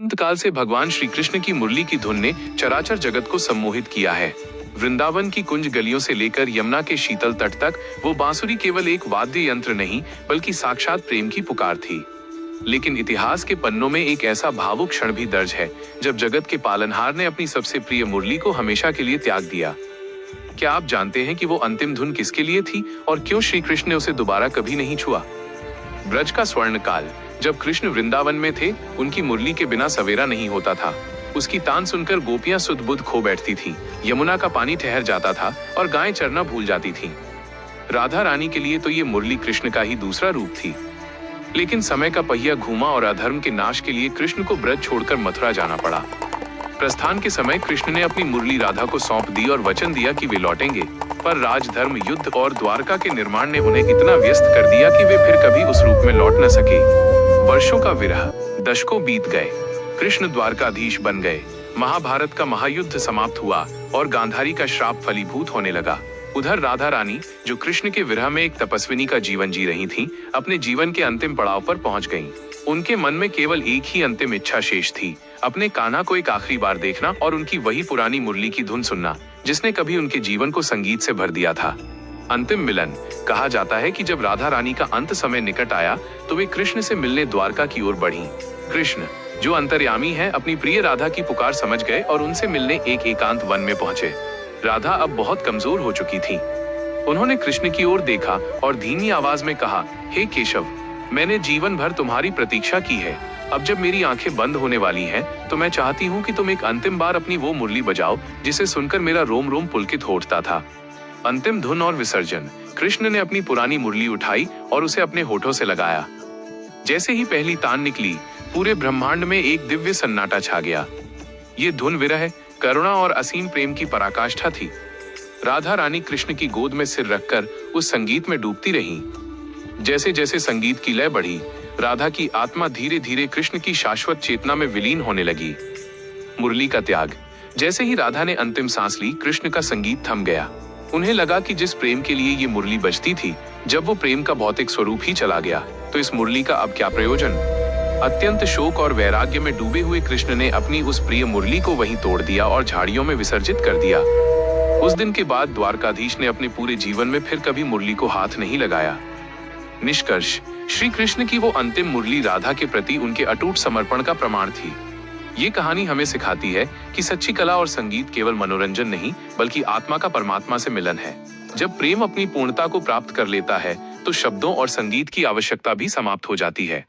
अनंत काल से भगवान श्री कृष्ण की मुरली की धुन ने चराचर जगत को सम्मोहित किया है। वृंदावन की कुंज गलियों से लेकर यमुना के शीतल तट तक वो बांसुरी केवल एक वाद्य यंत्र नहीं बल्कि साक्षात प्रेम की पुकार थी। लेकिन इतिहास के पन्नों में एक ऐसा भावुक क्षण भी दर्ज है जब जगत के पालनहार ने अपनी सबसे प्रिय मुरली को हमेशा के लिए त्याग दिया। क्या आप जानते हैं कि वो अंतिम धुन किसके लिए थी और क्यों श्री कृष्ण ने उसे दोबारा कभी नहीं छुआ? ब्रज का स्वर्ण काल, जब कृष्ण वृंदावन में थे, उनकी मुरली के बिना सवेरा नहीं होता था। उसकी तान सुनकर गोपियां सुध बुध खो बैठती थीं, यमुना का पानी ठहर जाता था और गायें चरना भूल जाती थीं। राधा रानी के लिए तो ये मुरली कृष्ण का ही दूसरा रूप थी। लेकिन समय का पहिया घूमा और अधर्म के नाश के लिए कृष्ण को ब्रज छोड़कर मथुरा जाना पड़ा। प्रस्थान के समय कृष्ण ने अपनी मुरली राधा को सौंप दी और वचन दिया कि वे लौटेंगे, पर राजधर्म, युद्ध और द्वारका के निर्माण ने उन्हें इतना व्यस्त कर दिया कि वे फिर कभी उस रूप में लौट न सके। वर्षों का विरह, दशकों बीत गए, कृष्ण द्वारकाधीश बन गए, महाभारत का महायुद्ध समाप्त हुआ और गांधारी का श्राप फलीभूत होने लगा। उधर राधा रानी, जो कृष्ण के विरह में एक तपस्विनी का जीवन जी रही थीं, अपने जीवन के अंतिम पड़ाव पर पहुंच गईं। उनके मन में केवल एक ही अंतिम इच्छा शेष थी, अपने कान्हा को एक आखिरी बार देखना और उनकी वही पुरानी मुरली की धुन सुनना जिसने कभी उनके जीवन को संगीत से भर दिया था। अंतिम मिलन। कहा जाता है कि जब राधा रानी का अंत समय निकट आया तो वे कृष्ण से मिलने द्वारका की ओर बढ़ीं। कृष्ण, जो अंतर्यामी है, अपनी प्रिय राधा की पुकार समझ गए और उनसे मिलने एक एकांत वन में पहुंचे। राधा अब बहुत कमजोर हो चुकी थी। उन्होंने कृष्ण की ओर देखा और धीमी आवाज में कहा, हे केशव, मैंने जीवन भर तुम्हारी प्रतीक्षा की है। अब जब मेरी आंखें बंद होने वाली हैं, तो मैं चाहती हूँ कि तुम एक अंतिम बार अपनी वो मुरली बजाओ जिसे सुनकर मेरा रोम रोम पुलकित हो उठता था। अंतिम धुन और विसर्जन। कृष्ण ने अपनी पुरानी मुरली उठाई और उसे अपने होठों से लगाया। जैसे ही पहली तान निकली, पूरे ब्रह्मांड में एक दिव्य सन्नाटा छा गया। ये धुन विरह, करुणा और असीम प्रेम की पराकाष्ठा थी। राधा रानी कृष्ण की गोद में सिर रखकर उस संगीत में डूबती रहीं। जैसे जैसे संगीत की लय बढ़ी, राधा की आत्मा धीरे धीरे कृष्ण की शाश्वत चेतना में विलीन होने लगी। मुरली का त्याग। जैसे ही राधा ने अंतिम सांस ली, कृष्ण का संगीत थम गया। उन्हें लगा कि जिस प्रेम के लिए ये मुरली बजती थी, जब वो प्रेम का भौतिक स्वरूप ही चला गया, तो इस मुरली का अब क्या प्रयोजन? अत्यंत शोक और वैराग्य में डूबे हुए कृष्ण ने अपनी उस प्रिय मुरली को वहीं तोड़ दिया और झाड़ियों में विसर्जित कर दिया। उस दिन के बाद द्वारकाधीश ने अपने पूरे जीवन में फिर कभी मुरली को हाथ नहीं लगाया। निष्कर्ष, श्री कृष्ण की वो अंतिम मुरली राधा के प्रति उनके अटूट समर्पण का प्रमाण थी। ये कहानी हमें सिखाती है कि सच्ची कला और संगीत केवल मनोरंजन नहीं बल्कि आत्मा का परमात्मा से मिलन है। जब प्रेम अपनी पूर्णता को प्राप्त कर लेता है तो शब्दों और संगीत की आवश्यकता भी समाप्त हो जाती है।